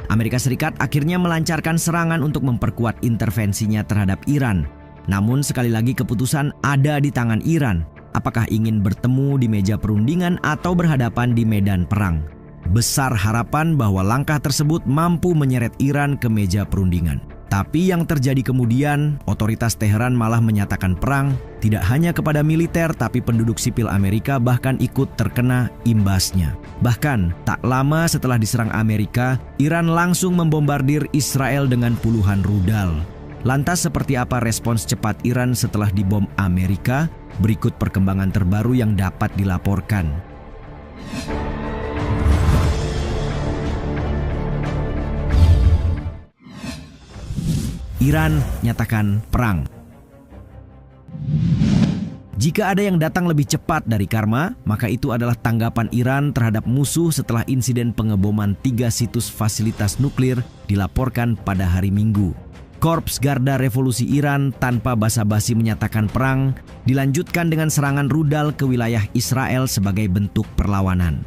Amerika Serikat akhirnya melancarkan serangan untuk memperkuat intervensinya terhadap Iran. Namun sekali lagi keputusan ada di tangan Iran. Apakah ingin bertemu di meja perundingan atau berhadapan di medan perang? Besar harapan bahwa langkah tersebut mampu menyeret Iran ke meja perundingan. Tapi yang terjadi kemudian, otoritas Teheran malah menyatakan perang tidak hanya kepada militer tapi penduduk sipil Amerika bahkan ikut terkena imbasnya. Bahkan tak lama setelah diserang Amerika, Iran langsung membombardir Israel dengan puluhan rudal. Lantas seperti apa respons cepat Iran setelah dibom Amerika? Berikut perkembangan terbaru yang dapat dilaporkan. Iran nyatakan perang. Jika ada yang datang lebih cepat dari karma, maka itu adalah tanggapan Iran terhadap musuh setelah insiden pengeboman 3 situs fasilitas nuklir dilaporkan pada hari Minggu. Korps Garda Revolusi Iran tanpa basa-basi menyatakan perang, dilanjutkan dengan serangan rudal ke wilayah Israel sebagai bentuk perlawanan.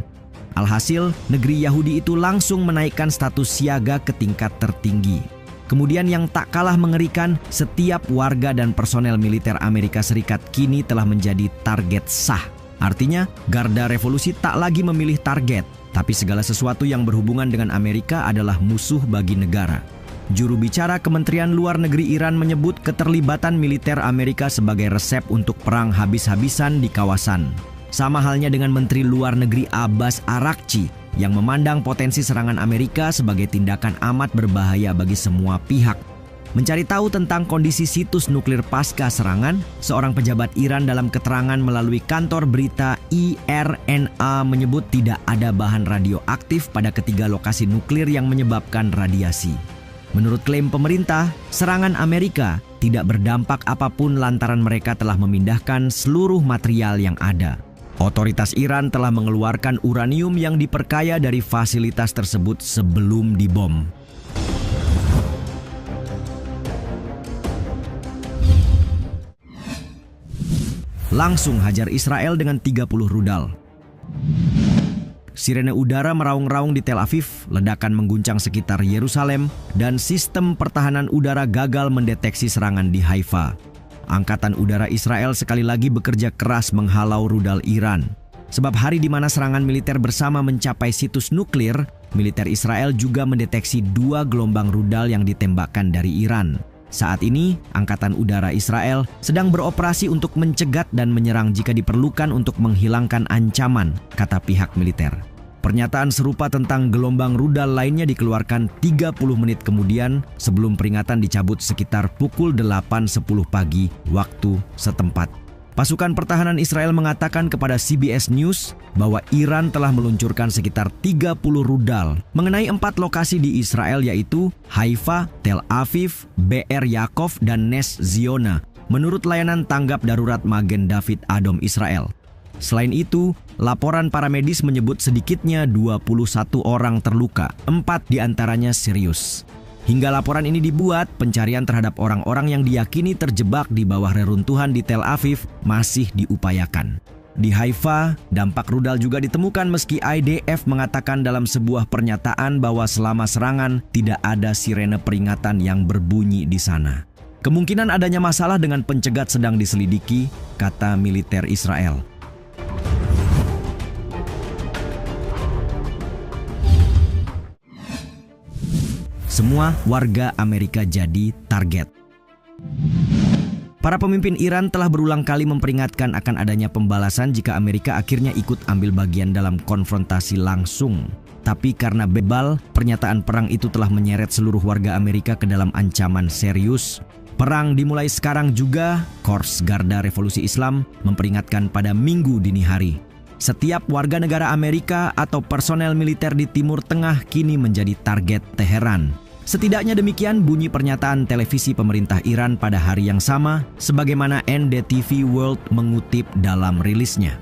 Alhasil, negeri Yahudi itu langsung menaikkan status siaga ke tingkat tertinggi. Kemudian yang tak kalah mengerikan, setiap warga dan personel militer Amerika Serikat kini telah menjadi target sah. Artinya, Garda Revolusi tak lagi memilih target, tapi segala sesuatu yang berhubungan dengan Amerika adalah musuh bagi negara. Juru bicara Kementerian Luar Negeri Iran menyebut keterlibatan militer Amerika sebagai resep untuk perang habis-habisan di kawasan. Sama halnya dengan Menteri Luar Negeri Abbas Araghchi yang memandang potensi serangan Amerika sebagai tindakan amat berbahaya bagi semua pihak. Mencari tahu tentang kondisi situs nuklir pasca serangan, seorang pejabat Iran dalam keterangan melalui kantor berita IRNA menyebut tidak ada bahan radioaktif pada ketiga lokasi nuklir yang menyebabkan radiasi. Menurut klaim pemerintah, serangan Amerika tidak berdampak apapun lantaran mereka telah memindahkan seluruh material yang ada. Otoritas Iran telah mengeluarkan uranium yang diperkaya dari fasilitas tersebut sebelum dibom. Langsung hajar Israel dengan 30 rudal. Sirene udara meraung-raung di Tel Aviv, ledakan mengguncang sekitar Yerusalem, dan sistem pertahanan udara gagal mendeteksi serangan di Haifa. Angkatan Udara Israel sekali lagi bekerja keras menghalau rudal Iran. Sebab hari di mana serangan militer bersama mencapai situs nuklir, militer Israel juga mendeteksi 2 gelombang rudal yang ditembakkan dari Iran. Saat ini, Angkatan Udara Israel sedang beroperasi untuk mencegat dan menyerang jika diperlukan untuk menghilangkan ancaman, kata pihak militer. Pernyataan serupa tentang gelombang rudal lainnya dikeluarkan 30 menit kemudian sebelum peringatan dicabut sekitar pukul 8.10 pagi waktu setempat. Pasukan pertahanan Israel mengatakan kepada CBS News bahwa Iran telah meluncurkan sekitar 30 rudal mengenai 4 lokasi di Israel yaitu Haifa, Tel Aviv, Be'er Yaakov, dan Nes Ziona menurut layanan tanggap darurat Magen David Adom Israel. Selain itu, laporan para medis menyebut sedikitnya 21 orang terluka, 4 diantaranya serius. Hingga laporan ini dibuat, pencarian terhadap orang-orang yang diyakini terjebak di bawah reruntuhan di Tel Aviv masih diupayakan. Di Haifa, dampak rudal juga ditemukan meski IDF mengatakan dalam sebuah pernyataan bahwa selama serangan tidak ada sirene peringatan yang berbunyi di sana. Kemungkinan adanya masalah dengan pencegat sedang diselidiki, kata militer Israel. Semua warga Amerika jadi target. Para pemimpin Iran telah berulang kali memperingatkan akan adanya pembalasan jika Amerika akhirnya ikut ambil bagian dalam konfrontasi langsung. Tapi karena bebal, pernyataan perang itu telah menyeret seluruh warga Amerika ke dalam ancaman serius. Perang dimulai sekarang juga, Korps Garda Revolusi Islam memperingatkan pada Minggu dini hari. Setiap warga negara Amerika atau personel militer di Timur Tengah kini menjadi target Teheran. Setidaknya demikian bunyi pernyataan televisi pemerintah Iran pada hari yang sama, sebagaimana NDTV World mengutip dalam rilisnya.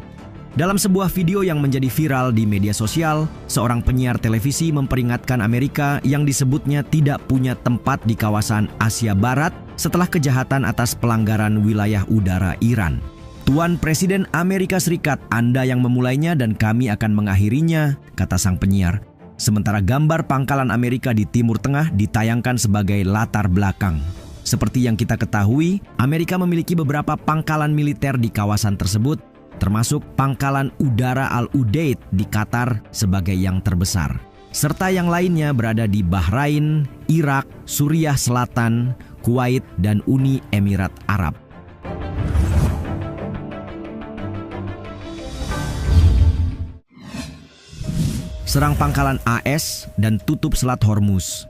Dalam sebuah video yang menjadi viral di media sosial, seorang penyiar televisi memperingatkan Amerika yang disebutnya tidak punya tempat di kawasan Asia Barat setelah kejahatan atas pelanggaran wilayah udara Iran. "Tuan Presiden Amerika Serikat, Anda yang memulainya dan kami akan mengakhirinya," kata sang penyiar. Sementara gambar pangkalan Amerika di Timur Tengah ditayangkan sebagai latar belakang. Seperti yang kita ketahui, Amerika memiliki beberapa pangkalan militer di kawasan tersebut, termasuk pangkalan udara Al-Udeid di Qatar sebagai yang terbesar. Serta yang lainnya berada di Bahrain, Irak, Suriah Selatan, Kuwait, dan Uni Emirat Arab. Serang pangkalan AS dan tutup Selat Hormuz.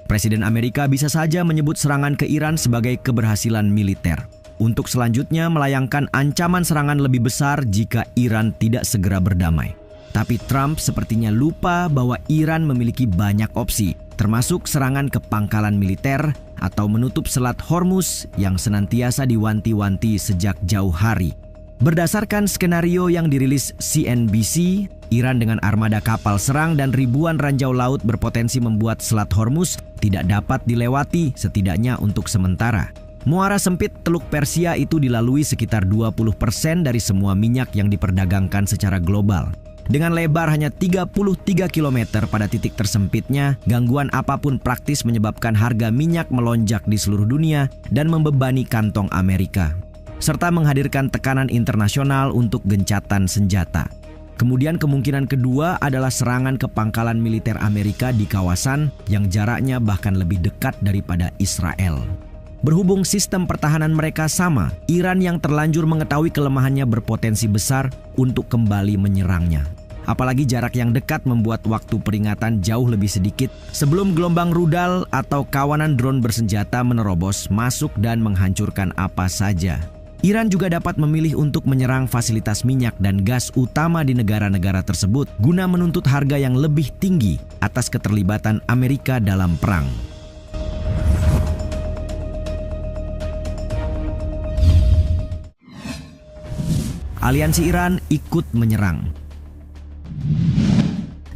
Presiden Amerika bisa saja menyebut serangan ke Iran sebagai keberhasilan militer. Untuk selanjutnya melayangkan ancaman serangan lebih besar jika Iran tidak segera berdamai. Tapi Trump sepertinya lupa bahwa Iran memiliki banyak opsi, termasuk serangan ke pangkalan militer atau menutup Selat Hormuz yang senantiasa diwanti-wanti sejak jauh hari. Berdasarkan skenario yang dirilis CNBC, Iran dengan armada kapal serang dan ribuan ranjau laut berpotensi membuat Selat Hormuz tidak dapat dilewati setidaknya untuk sementara. Muara sempit Teluk Persia itu dilalui sekitar 20% dari semua minyak yang diperdagangkan secara global. Dengan lebar hanya 33 km pada titik tersempitnya, gangguan apapun praktis menyebabkan harga minyak melonjak di seluruh dunia dan membebani kantong Amerika, serta menghadirkan tekanan internasional untuk gencatan senjata. Kemudian kemungkinan kedua adalah serangan ke pangkalan militer Amerika di kawasan yang jaraknya bahkan lebih dekat daripada Israel. Berhubung sistem pertahanan mereka sama, Iran yang terlanjur mengetahui kelemahannya berpotensi besar untuk kembali menyerangnya. Apalagi jarak yang dekat membuat waktu peringatan jauh lebih sedikit sebelum gelombang rudal atau kawanan drone bersenjata menerobos masuk dan menghancurkan apa saja. Iran juga dapat memilih untuk menyerang fasilitas minyak dan gas utama di negara-negara tersebut guna menuntut harga yang lebih tinggi atas keterlibatan Amerika dalam perang. Aliansi Iran ikut menyerang.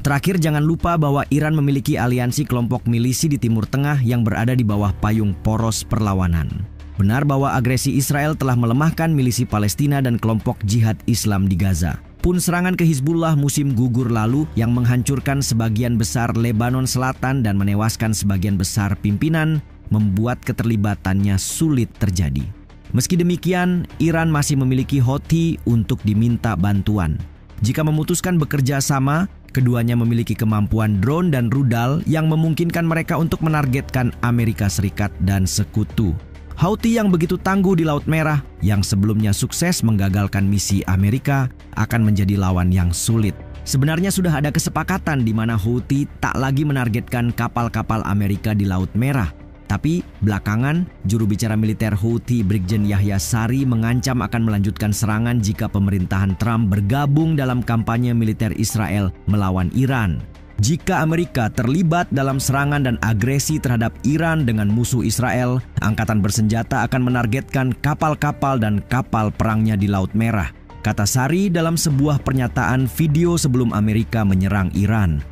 Terakhir, jangan lupa bahwa Iran memiliki aliansi kelompok milisi di Timur Tengah yang berada di bawah payung poros perlawanan. Benar bahwa agresi Israel telah melemahkan milisi Palestina dan kelompok jihad Islam di Gaza. Pun serangan ke Hizbullah musim gugur lalu yang menghancurkan sebagian besar Lebanon Selatan dan menewaskan sebagian besar pimpinan membuat keterlibatannya sulit terjadi. Meski demikian, Iran masih memiliki Houthi untuk diminta bantuan. Jika memutuskan bekerja sama, keduanya memiliki kemampuan drone dan rudal yang memungkinkan mereka untuk menargetkan Amerika Serikat dan sekutu. Houthi yang begitu tangguh di Laut Merah, yang sebelumnya sukses menggagalkan misi Amerika, akan menjadi lawan yang sulit. Sebenarnya sudah ada kesepakatan di mana Houthi tak lagi menargetkan kapal-kapal Amerika di Laut Merah. Tapi belakangan, juru bicara militer Houthi Brigjen Yahya Sari mengancam akan melanjutkan serangan jika pemerintahan Trump bergabung dalam kampanye militer Israel melawan Iran. Jika Amerika terlibat dalam serangan dan agresi terhadap Iran dengan musuh Israel, angkatan bersenjata akan menargetkan kapal-kapal dan kapal perangnya di Laut Merah, kata Sari dalam sebuah pernyataan video sebelum Amerika menyerang Iran.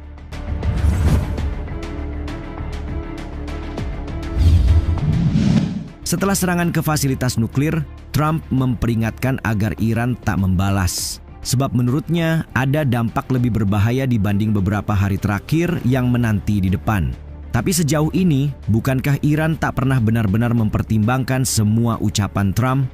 Setelah serangan ke fasilitas nuklir, Trump memperingatkan agar Iran tak membalas. Sebab menurutnya ada dampak lebih berbahaya dibanding beberapa hari terakhir yang menanti di depan. Tapi sejauh ini, bukankah Iran tak pernah benar-benar mempertimbangkan semua ucapan Trump?